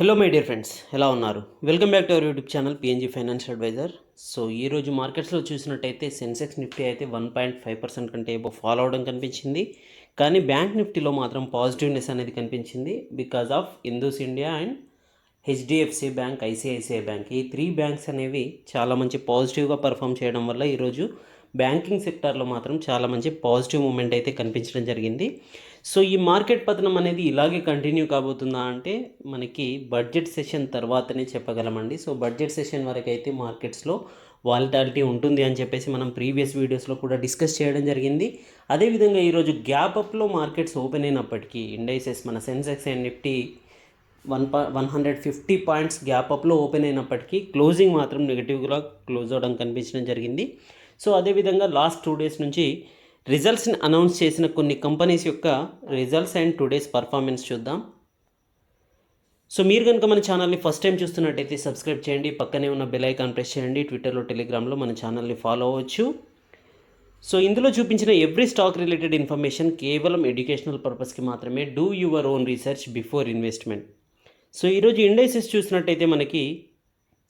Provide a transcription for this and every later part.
Hello my dear friends, ఎలా ఉన్నారు? Welcome back to our YouTube channel PNG financial advisor. So ఈరోజు మార్కెట్స్లో చూసినట్టయితే సెన్సెక్స్ నిఫ్టీ అయితే 1.5% కంటే ఏబో ఫాలో అవడం కనిపించింది. కానీ బ్యాంక్ నిఫ్టీలో మాత్రం పాజిటివ్నెస్ అనేది కనిపించింది because of Indu's India and HDFC bank, ICICI bank, ఈ 3 బ్యాంక్స్ అనేవి చాలా మంచి పాజిటివ్గా పర్ఫామ్ చేయడం వల్ల ఈరోజు బ్యాంకింగ్ సెక్టార్లో మాత్రం చాలా మంచి పాజిటివ్ మూమెంట్ అయితే కనిపించడం జరిగింది. సో ఈ మార్కెట్ పతనం అనేది ఇలాగే కంటిన్యూ కాబోతుందా అంటే మనకి బడ్జెట్ సెషన్ తర్వాతనే చెప్పగలమండి. సో బడ్జెట్ సెషన్ వరకు అయితే మార్కెట్స్లో వాలటాలిటీ ఉంటుంది అని చెప్పేసి మనం ప్రీవియస్ వీడియోస్లో కూడా డిస్కస్ చేయడం జరిగింది. అదేవిధంగా ఈరోజు గ్యాప్ అప్లో మార్కెట్స్ ఓపెన్ అయినప్పటికీ ఇండైసెస్ మన Sensex and Nifty 150 points gap అప్లో ఓపెన్ అయినప్పటికీ క్లోజింగ్ మాత్రం నెగిటివ్గా క్లోజ్ అవడం కనిపించడం జరిగింది. సో అదేవిధంగా లాస్ట్ 2 డేస్ నుంచి రిజల్ట్స్ని అనౌన్స్ చేసిన కొన్ని కంపెనీస్ యొక్క రిజల్ట్స్ అండ్ టుడేస్ పర్ఫార్మెన్స్ చూద్దాం. సో మీరు కనుక మన ఛానల్ని ఫస్ట్ టైం చూస్తున్నట్టయితే సబ్స్క్రైబ్ చేయండి, పక్కనే ఉన్న బెల్ ఐకాన్ ప్రెస్ చేయండి. ట్విట్టర్లో, టెలిగ్రామ్లో మన ఛానల్ని ఫాలో అవ్వచ్చు. సో ఇందులో చూపించిన ఎవ్రీ స్టాక్ రిలేటెడ్ ఇన్ఫర్మేషన్ కేవలం ఎడ్యుకేషనల్ పర్పస్కి మాత్రమే. Do your own research before investment. So ఈరోజు ఇండైసెస్ చూసినట్టయితే మనకి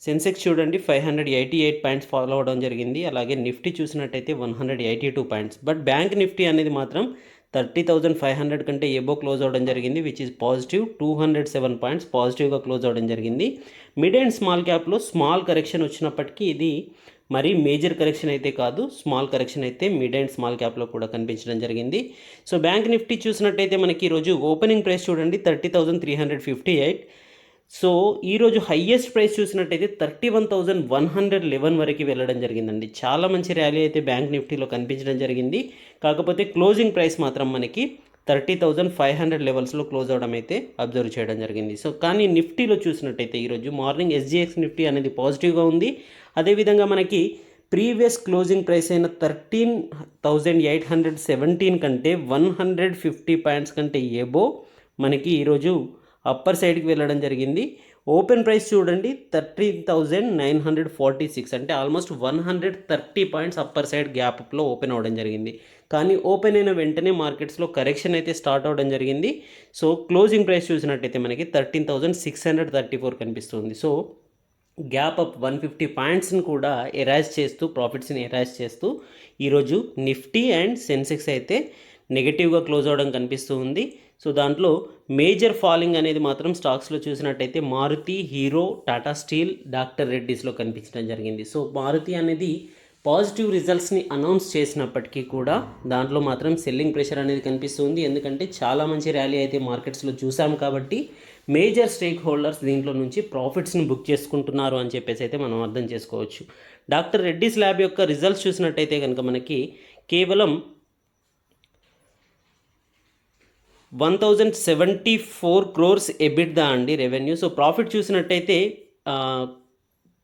సెన్సెక్స్ చూడండి 588 పాయింట్స్ ఫాలో అవడం జరిగింది. అలాగే నిఫ్టీ చూసినట్టయితే 182 పాయింట్స్. బట్ బ్యాంక్ నిఫ్టీ అనేది మాత్రం 30,500 కంటే ఎబో క్లోజ్ అవడం జరిగింది, విచ్ ఈజ్ పాజిటివ్. 207 పాయింట్స్ పాజిటివ్గా క్లోజ్ అవడం జరిగింది. మిడ్ అండ్ స్మాల్ క్యాప్లో స్మాల్ కరెక్షన్ వచ్చినప్పటికీ ఇది మరీ మేజర్ కరెక్షన్ అయితే కాదు, స్మాల్ కరెక్షన్ అయితే మిడ్ అండ్ స్మాల్ క్యాప్లో కూడా కనిపించడం జరిగింది. సో బ్యాంక్ నిఫ్టీ చూసినట్టయితే మనకి ఈరోజు ఓపెనింగ్ ప్రైస్ చూడండి 30,358. సో ఈరోజు హయ్యెస్ట్ ప్రైస్ చూసినట్టయితే 31,111 వరకు వెళ్ళడం జరిగిందండి. చాలా మంచి ర్యాలీ అయితే బ్యాంక్ నిఫ్టీలో కనిపించడం జరిగింది. కాకపోతే క్లోజింగ్ ప్రైస్ మాత్రం మనకి 30,500 లెవెల్స్లో క్లోజ్ అవడం అయితే అబ్జర్వ్ చేయడం జరిగింది. సో కానీ నిఫ్టీలో చూసినట్టయితే ఈరోజు మార్నింగ్ ఎస్జిఎక్స్ నిఫ్టీ అనేది పాజిటివ్గా ఉంది. అదేవిధంగా మనకి ప్రీవియస్ క్లోజింగ్ ప్రైస్ అయిన 13,817 కంటే 150 పాయింట్స్ కంటే ఎబో మనకి ఈరోజు అప్పర్ సైడ్కి వెళ్ళడం జరిగింది. ఓపెన్ ప్రైస్ చూడండి 13,946, అంటే ఆల్మోస్ట్ 130 పాయింట్స్ అప్పర్ సైడ్ గ్యాప్లో ఓపెన్ అవ్వడం జరిగింది. కానీ ఓపెన్ అయిన వెంటనే మార్కెట్స్లో కరెక్షన్ అయితే స్టార్ట్ అవ్వడం జరిగింది. సో క్లోజింగ్ ప్రైస్ చూసినట్టయితే మనకి 13,634 కనిపిస్తుంది. సో గ్యాప్ అప్ 150 పాయింట్స్ని కూడా ఎరాజ్ చేస్తూ, ప్రాఫిట్స్ని ఎరాజ్ చేస్తూ ఈరోజు నిఫ్టీ అండ్ సెన్సెక్స్ అయితే నెగటివ్గా క్లోజ్ అవ్వడం కనిపిస్తూ ఉంది. సో దాంట్లో మేజర్ ఫాలింగ్ అనేది మాత్రం స్టాక్స్లో చూసినట్టయితే మారుతి, హీరో, టాటా స్టీల్, డాక్టర్ రెడ్డీస్లో కనిపించడం జరిగింది. సో మారుతి అనేది పాజిటివ్ రిజల్ట్స్ని అనౌన్స్ చేసినప్పటికీ కూడా దాంట్లో మాత్రం సెల్లింగ్ ప్రెషర్ అనేది కనిపిస్తుంది. ఎందుకంటే చాలా మంచి ర్యాలీ అయితే మార్కెట్స్లో చూసాం కాబట్టి మేజర్ స్టేక్ హోల్డర్స్ దీంట్లో నుంచి ప్రాఫిట్స్ని బుక్ చేసుకుంటున్నారు అని చెప్పేసి అయితే మనం అర్థం చేసుకోవచ్చు. డాక్టర్ రెడ్డీస్ ల్యాబ్ యొక్క రిజల్ట్స్ చూసినట్టయితే కనుక మనకి కేవలం 1,074 crores ఎబిట్దా అండి రెవెన్యూ. సో ప్రాఫిట్ చూసినట్టయితే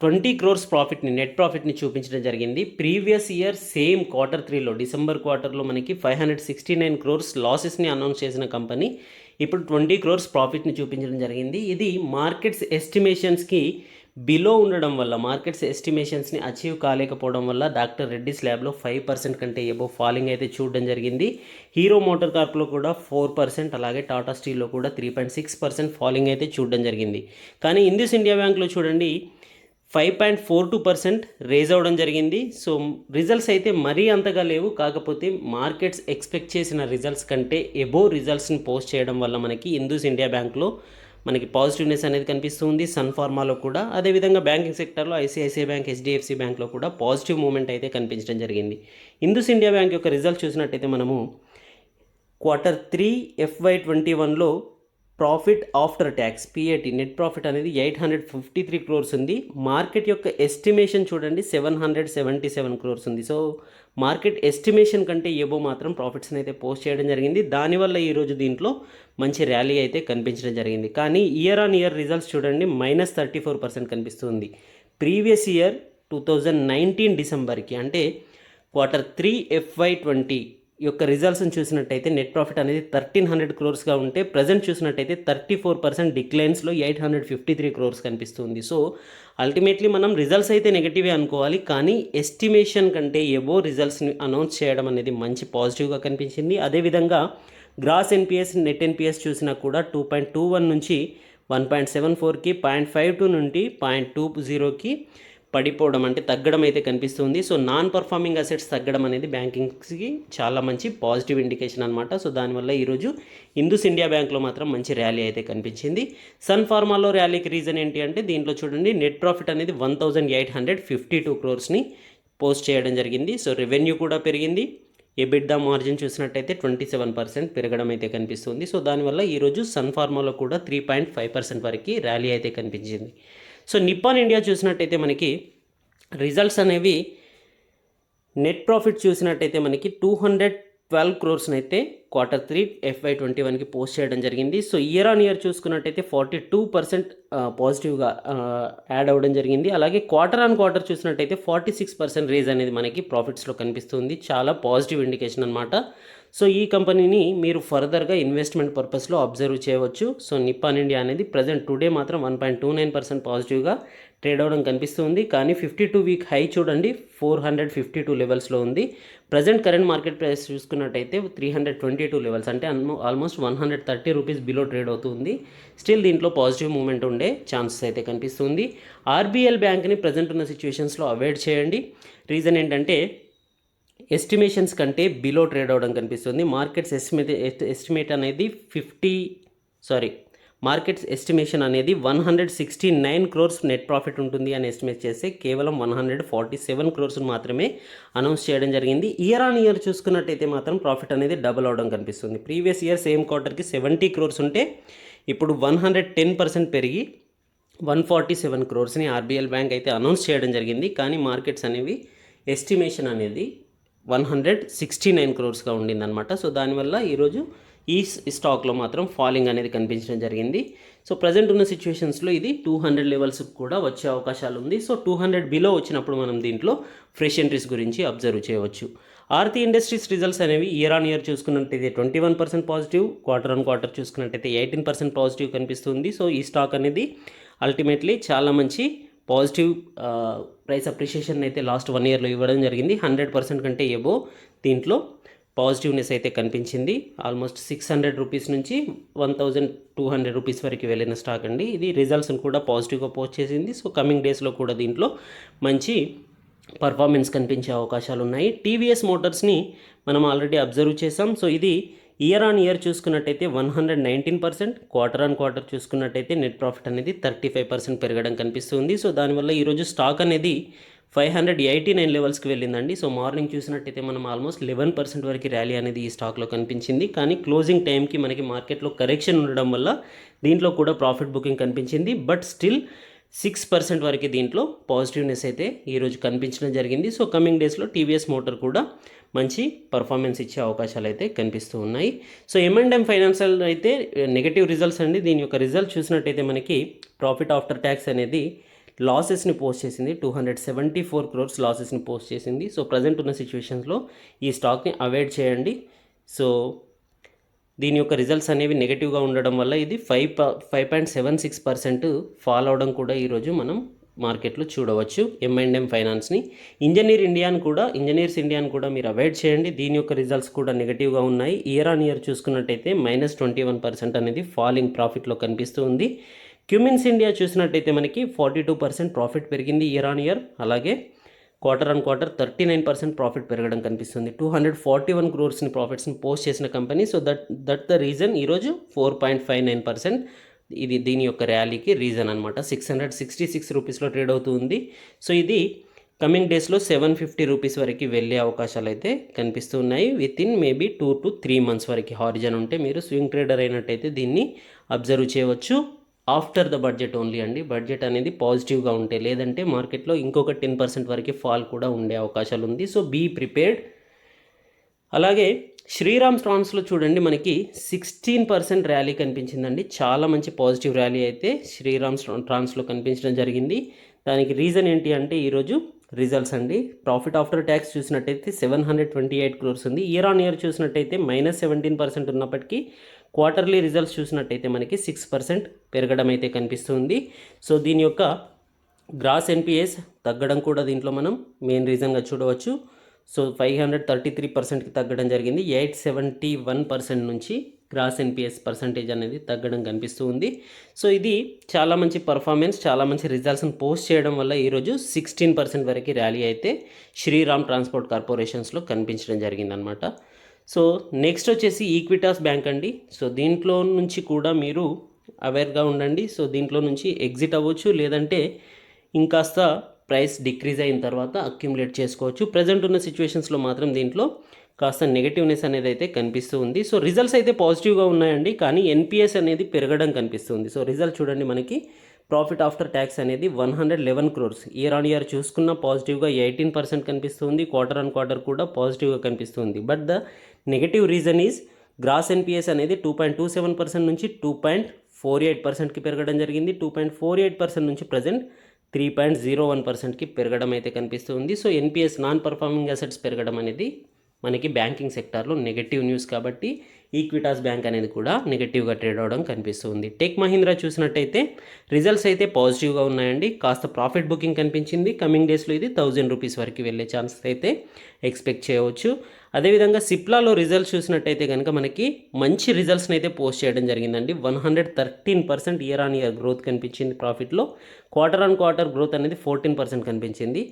20 crores ప్రాఫిట్ని, నెట్ ప్రాఫిట్ని చూపించడం జరిగింది. ప్రీవియస్ ఇయర్ సేమ్ Q3లో, డిసెంబర్ క్వార్టర్లో మనకి 569 crores లాసెస్ని అనౌన్స్ చేసిన కంపెనీ ఇప్పుడు 20 crores ప్రాఫిట్ని చూపించడం జరిగింది. ఇది మార్కెట్స్ ఎస్టిమేషన్స్కి బిలో ఉండడం వల్ల, మార్కెట్స్ ఎస్టిమేషన్స్ని అచీవ్ కాలేకపోవడం వల్ల డాక్టర్ రెడ్డీస్ ల్యాబ్లో 5% కంటే ఎబో ఫాలింగ్ అయితే చూడడం జరిగింది. హీరో మోటార్ కార్ప్లో కూడా 4%, అలాగే టాటా స్టీల్లో కూడా 3.6% ఫాలింగ్ అయితే చూడడం జరిగింది. కానీ ఇందూస్ ఇండియా బ్యాంక్లో చూడండి 5.42% రేజ్ అవ్వడం జరిగింది. సో రిజల్ట్స్ అయితే మరీ అంతగా లేవు, కాకపోతే మార్కెట్స్ ఎక్స్పెక్ట్ చేసిన రిజల్ట్స్ కంటే ఎబో రిజల్ట్స్ని పోస్ట్ చేయడం వల్ల మనకి ఇందూస్ ఇండియా బ్యాంక్లో మనకి పాజిటివ్నెస్ అనేది కనిపిస్తుంది. సన్ ఫార్మాలో కూడా, అదేవిధంగా బ్యాంకింగ్ సెక్టర్లో ఐసిఐసిఐ బ్యాంక్, హెచ్డిఎఫ్సి బ్యాంక్లో కూడా పాజిటివ్ మూమెంట్ అయితే కనిపించడం జరిగింది. ఇందూస్ ఇండియా బ్యాంక్ యొక్క రిజల్ట్ చూసినట్టయితే మనము Q3 FY21లో profit after tax, PAT, net profit అనేది 853 crores ఉంది. మార్కెట్ యొక్క ఎస్టిమేషన్ చూడండి 777 crores ఉంది. సో మార్కెట్ ఎస్టిమేషన్ కంటే ఎబో మాత్రం ప్రాఫిట్స్ని అయితే పోస్ట్ చేయడం జరిగింది. దానివల్ల ఈరోజు దీంట్లో మంచి ర్యాలీ అయితే కనిపించడం జరిగింది. కానీ ఇయర్ ఆన్ ఇయర్ రిజల్ట్స్ చూడండి -34% కనిపిస్తుంది. ప్రీవియస్ ఇయర్ 2019 డిసెంబర్కి, అంటే Q3 FY20 యొక్క రిజల్ట్స్ని చూసినట్టయితే నెట్ ప్రాఫిట్ అనేది 1,300 crores ఉంటే ప్రజెంట్ చూసినట్టయితే 34% డిక్లైన్స్లో 853 crores కనిపిస్తుంది. సో అల్టిమేట్లీ మనం రిజల్ట్స్ అయితే నెగిటివే అనుకోవాలి, కానీ ఎస్టిమేషన్ కంటే ఎబో రిజల్ట్స్ని అనౌన్స్ చేయడం అనేది మంచి పాజిటివ్గా కనిపించింది. అదేవిధంగా గ్రాస్ ఎన్పిఎస్, నెట్ ఎన్పిఎస్ చూసినా కూడా 2.21 నుంచి 1.74కి 0.52 నుండి 0.20కి పడిపోవడం అంటే తగ్గడం అయితే కనిపిస్తుంది. సో నాన్ పర్ఫార్మింగ్ అసెట్స్ తగ్గడం అనేది బ్యాంకింగ్స్కి చాలా మంచి పాజిటివ్ ఇండికేషన్ అనమాట. సో దానివల్ల ఈరోజు ఇందుస్ ఇండియా బ్యాంక్లో మాత్రం మంచి ర్యాలీ అయితే కనిపించింది. సన్ ఫార్మాలో ర్యాలీకి రీజన్ ఏంటి అంటే దీంట్లో చూడండి నెట్ ప్రాఫిట్ అనేది 1852 క్రోర్స్ని పోస్ట్ చేయడం జరిగింది. సో రెవెన్యూ కూడా పెరిగింది. ఎబిట్డా మార్జిన్ చూసినట్టయితే 27% పెరగడం అయితే కనిపిస్తుంది. సో దానివల్ల ఈరోజు సన్ ఫార్మాలో కూడా 3.5% వరకు ర్యాలీ అయితే కనిపించింది. సో నిప్పాన్ ఇండియా చూసినట్టయితే మనకి రిజల్ట్స్ అనేవి నెట్ ప్రాఫిట్ చూసినట్టయితే మనకి 212 క్రోర్స్ని అయితే Q3 FY21కి పోస్ట్ చేయడం జరిగింది. సో ఇయర్ ఆన్ ఇయర్ చూసుకున్నట్టయితే 42% పాజిటివ్గా యాడ్ అవ్వడం జరిగింది. అలాగే క్వార్టర్ ఆన్ క్వార్టర్ చూసినట్టయితే 46% రేజ్ అనేది మనకి ప్రాఫిట్స్లో కనిపిస్తుంది. చాలా పాజిటివ్ ఇండికేషన్ అనమాట. సో ఈ కంపెనీని మీరు ఫర్దర్గా ఇన్వెస్ట్మెంట్ పర్పస్లో అబ్జర్వ్ చేయవచ్చు. సో నిప్పాన్ ఇండియా అనేది ప్రజెంట్ టుడే మాత్రం 1.29% పాజిటివ్గా ట్రేడ్ అవ్వడం కనిపిస్తుంది. కానీ 52 వీక్ హై చూడండి 452 లెవెల్స్లో ఉంది. ప్రజెంట్ కరెంట్ మార్కెట్ ప్రైస్ చూసుకున్నట్టయితే 322 లెవెల్స్ అంటే ఆల్మోస్ట్ 130 రూపీస్ బిలో ట్రేడ్ అవుతుంది. స్టిల్ దీంట్లో పాజిటివ్ మూమెంట్ ఉండే ఛాన్సెస్ అయితే కనిపిస్తుంది. ఆర్బీఎల్ బ్యాంక్ని ప్రజెంట్ ఉన్న సిచ్యువేషన్స్లో అవాయిడ్ చేయండి. రీజన్ ఏంటంటే ఎస్టిమేషన్స్ కంటే బిలో ట్రేడ్ అవ్వడం కనిపిస్తుంది. మార్కెట్స్ అనేది మార్కెట్స్ ఎస్టిమేషన్ అనేది 169 క్రోర్స్ నెట్ ప్రాఫిట్ ఉంటుంది అని ఎస్టిమేట్ చేస్తే కేవలం 147 క్రోర్స్ మాత్రమే అనౌన్స్ చేయడం జరిగింది. ఇయర్ ఆన్ ఇయర్ చూసుకున్నట్టయితే మాత్రం ప్రాఫిట్ అనేది డబుల్ అవడం కనిపిస్తుంది. ప్రీవియస్ ఇయర్ సేమ్ క్వార్టర్కి 70 క్రోర్స్ ఉంటే ఇప్పుడు 110% పెరిగి 147 క్రోర్స్ని ఆర్బీఎల్ బ్యాంక్ అయితే అనౌన్స్ చేయడం జరిగింది. కానీ మార్కెట్స్ అనేవి ఎస్టిమేషన్ అనేది 169 క్రోర్స్గా ఉండిందనమాట. సో దానివల్ల ఈరోజు ఈ స్టాక్లో మాత్రం ఫాలింగ్ అనేది కనిపించడం జరిగింది. సో ప్రజెంట్ ఉన్న సిచ్యువేషన్స్లో ఇది 200 లెవెల్స్కి కూడా వచ్చే అవకాశాలు ఉంది. సో 200 బిలో వచ్చినప్పుడు మనం దీంట్లో ఫ్రెష్ ఎంట్రీస్ గురించి అబ్జర్వ్ చేయవచ్చు. ఆర్తి ఇండస్ట్రీస్ రిజల్ట్స్ అనేవి ఇయర్ ఆన్ ఇయర్ చూసుకున్నట్టయితే 21% పాజిటివ్, క్వార్టర్ ఆన్ క్వార్టర్ చూసుకున్నట్టయితే 18% పాజిటివ్ కనిపిస్తుంది. సో ఈ స్టాక్ అనేది అల్టిమేట్లీ చాలా మంచి పాజిటివ్ ప్రైస్ అప్రిషియేషన్ అయితే లాస్ట్ 1 ఇయర్లో ఇవ్వడం జరిగింది. 100% కంటే ఎబో దీంట్లో పాజిటివ్నెస్ అయితే కనిపించింది. ఆల్మోస్ట్ 600 రూపీస్ నుంచి 1200 రూపీస్ వరకు వెళ్ళిన స్టాక్ అండి. ఇది రిజల్ట్స్ని కూడా పాజిటివ్గా పోస్ట్ చేసింది. సో కమింగ్ డేస్లో కూడా దీంట్లో మంచి పర్ఫార్మెన్స్ కనిపించే అవకాశాలు ఉన్నాయి. టీవీఎస్ మోటార్స్ని మనం ఆల్రెడీ అబ్జర్వ్ చేసాం. సో ఇది ఇయర్ ఆన్ ఇయర్ చూసుకున్నట్టయితే 119%, క్వార్టర్ ఆన్ క్వార్టర్ చూసుకున్నట్టయితే నెట్ ప్రాఫిట్ అనేది 35% పెరగడం కనిపిస్తుంది. సో దానివల్ల ఈరోజు స్టాక్ అనేది 589 లెవెల్స్కి వెళ్ళిందండి. సో మార్నింగ్ చూసినట్టయితే మనం ఆల్మోస్ట్ 11% వరకు ర్యాలీ అనేది ఈ స్టాక్లో కనిపించింది. కానీ క్లోజింగ్ టైంకి మనకి మార్కెట్లో కరెక్షన్ ఉండడం వల్ల దీంట్లో కూడా ప్రాఫిట్ బుకింగ్ కనిపించింది. బట్ స్టిల్ 6% వరకు దీంట్లో పాజిటివ్నెస్ అయితే ఈరోజు కనిపించడం జరిగింది. సో కమింగ్ డేస్లో టీవీఎస్ మోటార్ కూడా మంచి పర్ఫార్మెన్స్ ఇచ్చే అవకాశాలు అయితే కనిపిస్తూ ఉన్నాయి. సో M&M ఫైనాన్షియల్ అయితే నెగటివ్ రిజల్ట్స్ అండి. దీని యొక్క రిజల్ట్ చూసినట్టయితే మనకి ప్రాఫిట్ ఆఫ్టర్ ట్యాక్స్ అనేది లాసెస్ని పోస్ట్ చేసింది. 274 క్రోర్స్ లాసెస్ని పోస్ట్ చేసింది. సో ప్రజెంట్ ఉన్న సిచ్యువేషన్స్లో ఈ స్టాక్ని అవాయిడ్ చేయండి. సో దీని యొక్క రిజల్ట్స్ అనేవి నెగటివ్గా ఉండడం వల్ల ఇది 5.76% ఫాల్ అవడం కూడా ఈరోజు మనం మార్కెట్లో చూడవచ్చు. M&M ఫైనాన్స్ని ఇంజనీర్స్ ఇండియాని కూడా మీరు అవాయిడ్ చేయండి. దీని యొక్క రిజల్ట్స్ కూడా నెగటివ్గా ఉన్నాయి. ఇయర్ ఆన్ ఇయర్ చూసుకున్నట్టయితే -21% అనేది ఫాలింగ్ ప్రాఫిట్లో కనిపిస్తూ ఉంది. క్యూమిన్స్ ఇండియా చూసినట్టయితే మనకి 42% ప్రాఫిట్ పెరిగింది ఇయర్ ఆన్ ఇయర్. అలాగే క్వార్టర్ ఆన్ క్వార్టర్ 39% ప్రాఫిట్ పెరగడం కనిపిస్తుంది. 241 క్రోర్స్ని ప్రాఫిట్స్ని పోస్ట్ చేసిన company. So that the reason ఈరోజు 4.59% ఇది దీని యొక్క ర్యాలీకి రీజన్ అనమాట. 666 రూపీస్లో ట్రేడ్ అవుతుంది. సో ఇది కమింగ్ డేస్లో 750 రూపీస్ వరకు వెళ్ళే అవకాశాలు అయితే కనిపిస్తూ ఉన్నాయి. With in maybe 2 to 3 months వరకు హారిజన్ ఉంటే మీరు స్వింగ్ ట్రేడర్ అయినట్టయితే దీన్ని అబ్జర్వ్ చేయవచ్చు. ఆఫ్టర్ ద బడ్జెట్ ఓన్లీ అండి. బడ్జెట్ అనేది పాజిటివ్గా ఉంటే, లేదంటే మార్కెట్లో ఇంకొక 10% వరకు ఫాల్ కూడా ఉండే అవకాశాలు ఉంది. So be prepared. అలాగే శ్రీరామ్ ట్రాన్స్లో చూడండి మనకి 16% ర్యాలీ కనిపించిందండి. చాలా మంచి పాజిటివ్ ర్యాలీ అయితే శ్రీరామ్ ట్రాన్స్లో కనిపించడం జరిగింది. దానికి రీజన్ ఏంటి అంటే ఈరోజు రిజల్ట్స్ అండి. ప్రాఫిట్ ఆఫ్టర్ ట్యాక్స్ చూసినట్టయితే 728 క్రోర్స్ ఉంది. ఇయర్ ఆన్ ఇయర్ చూసినట్టయితే -17% ఉన్నప్పటికీ క్వార్టర్లీ రిజల్ట్స్ చూసినట్టయితే మనకి 6% పెరగడం అయితే కనిపిస్తుంది. సో దీని యొక్క గ్రాస్ NPAs తగ్గడం కూడా దీంట్లో మనం మెయిన్ రీజన్గా చూడవచ్చు. సో 533%కి తగ్గడం జరిగింది. 871% నుంచి గ్రాస్ ఎన్పిఎస్ పర్సంటేజ్ అనేది తగ్గడం కనిపిస్తూ ఉంది. సో ఇది చాలా మంచి పర్ఫార్మెన్స్, చాలా మంచి రిజల్ట్స్ని పోస్ట్ చేయడం వల్ల ఈరోజు 16% వరకు ర్యాలీ అయితే శ్రీరామ్ ట్రాన్స్పోర్ట్ కార్పొరేషన్స్లో కనిపించడం జరిగిందనమాట. సో నెక్స్ట్ వచ్చేసి ఈక్విటాస్ బ్యాంక్ అండి. సో దీంట్లో నుంచి కూడా మీరు అవేర్గా ఉండండి. సో దీంట్లో నుంచి ఎగ్జిట్ అవ్వచ్చు, లేదంటే ఇంకాస్త ప్రైస్ డిక్రీజ్ అయిన తర్వాత అక్యుములేట్ చేసుకోవచ్చు. ప్రజెంట్ ఉన్న సిచ్యువేషన్స్లో మాత్రం దీంట్లో కాస్త నెగటివ్నెస్ అనేది అయితే కనిపిస్తూ ఉంది. సో రిజల్ట్స్ అయితే పాజిటివ్గా ఉన్నాయండి, కానీ ఎన్పిఎస్ అనేది పెరగడం కనిపిస్తుంది. సో రిజల్ట్ చూడండి, మనకి ప్రాఫిట్ ఆఫ్టర్ ట్యాక్స్ అనేది 111 crores ఇయర్ ఆన్ ఇయర్ చూసుకున్న పాజిటివ్గా 18% కనిపిస్తుంది. క్వార్టర్ ఆన్ క్వార్టర్ కూడా పాజిటివ్గా కనిపిస్తుంది. But the negative reason is gross NPS అనేది 2.27% నుంచి 2.48%కి పెరగడం జరిగింది. 2.48% నుంచి ప్రజెంట్ 3.01%కి పెరగడం అయితే కనిపిస్తుంది. So NPS non performing assets పెరగడం అనేది మనకి బ్యాంకింగ్ సెక్టార్లో నెగటివ్ న్యూస్, కాబట్టి ఈక్విటాస్ బ్యాంక్ అనేది కూడా నెగటివ్గా ట్రేడ్ అవడం కనిపిస్తుంది. టెక్ మహీంద్రా చూసినట్టయితే రిజల్ట్స్ అయితే పాజిటివ్గా ఉన్నాయండి. కాస్త ప్రాఫిట్ బుకింగ్ కనిపించింది. కమింగ్ డేస్లో ఇది 1000 రూపీస్ వరకు వెళ్ళే ఛాన్సెస్ అయితే ఎక్స్పెక్ట్ చేయవచ్చు. అదేవిధంగా సిప్లాలో రిజల్ట్స్ చూసినట్టయితే కనుక మనకి మంచి రిజల్ట్స్ని అయితే పోస్ట్ చేయడం జరిగిందండి. 113% ఇయర్ ఆన్ ఇయర్ గ్రోత్ కనిపించింది ప్రాఫిట్లో. క్వార్టర్ ఆన్ క్వార్టర్ గ్రోత్ అనేది 14% కనిపించింది.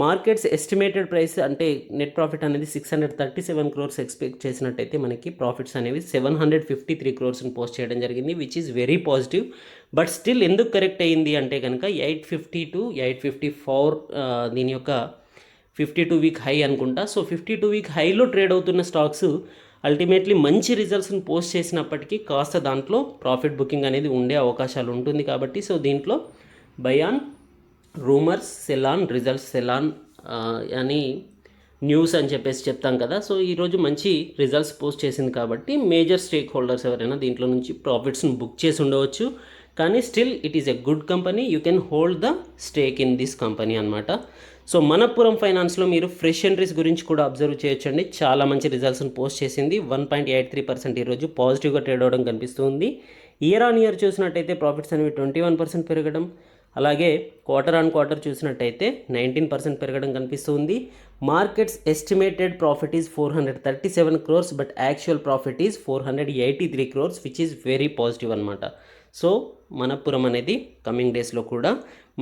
మార్కెట్స్ ఎస్టిమేటెడ్ ప్రైస్ అంటే నెట్ ప్రాఫిట్ అనేది 637 crores ఎక్స్పెక్ట్ చేసినట్టయితే మనకి ప్రాఫిట్స్ అనేవి 753 crores పోస్ట్ చేయడం జరిగింది, which is very positive. But still ఎందుకు కరెక్ట్ అయ్యింది అంటే కనుక 850 to 854 దీని యొక్క 52 వీక్ హై అనుకుంటా. సో 52 వీక్ హైలో ట్రేడ్ అవుతున్న స్టాక్స్ అల్టిమేట్లీ మంచి రిజల్ట్స్ని పోస్ట్ చేసినప్పటికీ కాస్త దాంట్లో ప్రాఫిట్ బుకింగ్ అనేది ఉండే అవకాశాలు ఉంటుంది. కాబట్టి సో దీంట్లో Bayan rumours, salon results, salon అని న్యూస్ అని చెప్పేసి చెప్తాం కదా. సో ఈరోజు మంచి రిజల్ట్స్ పోస్ట్ చేసింది కాబట్టి మేజర్ స్టేక్ హోల్డర్స్ ఎవరైనా దీంట్లో నుంచి ప్రాఫిట్స్ని బుక్ చేసి ఉండవచ్చు. కానీ still it is a good company, you can hold the stake in this company అనమాట. సో మనప్పురం ఫైనాన్స్లో మీరు ఫ్రెష్ ఎంట్రీస్ గురించి కూడా అబ్జర్వ్ చేయొచ్చండి. చాలా మంచి రిజల్ట్స్ని పోస్ట్ చేసింది. 1.83% ఈరోజు పాజిటివ్గా ట్రేడ్ అవడం కనిపిస్తుంది. ఇయర్ ఆన్ ఇయర్ చూసినట్టయితే ప్రాఫిట్స్ అనేవి 21% పెరగడం, అలాగే క్వార్టర్ ఆన్ క్వార్టర్ చూసినట్టయితే 19% పెరగడం కనిపిస్తుంది. Markets estimated profit is 437 crores, but actual profit is 483 crores, which is very positive అనమాట. సో మనప్పురం అనేది కమింగ్ డేస్లో కూడా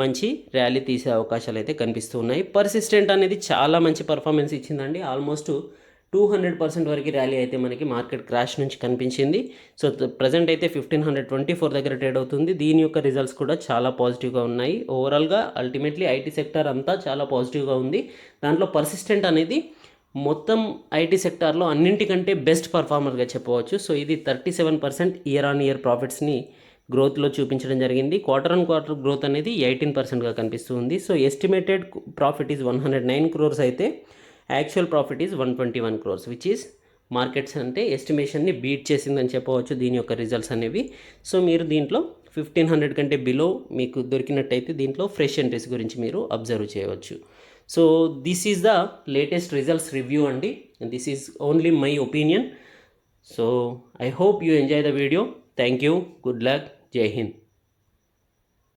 మంచి ర్యాలీ తీసే అవకాశాలు అయితే కనిపిస్తూ ఉన్నాయి. పర్సిస్టెంట్ అనేది చాలా మంచి పర్ఫార్మెన్స్ ఇచ్చిందండి. ఆల్మోస్ట్ 200% వరకు ర్యాలీ అయితే మనకి మార్కెట్ క్రాష్ నుంచి కనిపించింది. సో ప్రజెంట్ అయితే 1524 దగ్గర ట్రేడ్ అవుతుంది. దీని యొక్క రిజల్ట్స్ కూడా చాలా పాజిటివ్గా ఉన్నాయి. ఓవరాల్గా అల్టిమేట్లీ ఐటీ సెక్టార్ అంతా చాలా పాజిటివ్గా ఉంది. దాంట్లో పర్సిస్టెంట్ అనేది మొత్తం ఐటీ సెక్టార్లో అన్నింటికంటే బెస్ట్ పర్ఫార్మర్గా చెప్పవచ్చు. సో ఇది 37% ఇయర్ ఆన్ ఇయర్ ప్రాఫిట్స్ని గ్రోత్లో చూపించడం జరిగింది. క్వార్టర్ ఆన్ క్వార్టర్ గ్రోత్ అనేది 18%గా కనిపిస్తుంది. So estimated profit is 109 crores అయితే actual profit is 121 crores, which is markets అంటే ఎస్టిమేషన్ని బీట్ చేసిందని చెప్పవచ్చు దీని యొక్క రిజల్ట్స్ అనేవి. సో మీరు దీంట్లో 1500 కంటే బిలో మీకు దొరికినట్టయితే దీంట్లో ఫ్రెష్ ఎంట్రీస్ గురించి మీరు అబ్జర్వ్ చేయవచ్చు. So this is the latest results review అండి. This is only my opinion. So I hope you enjoy the video. Thank you. Good luck. Jai Hind.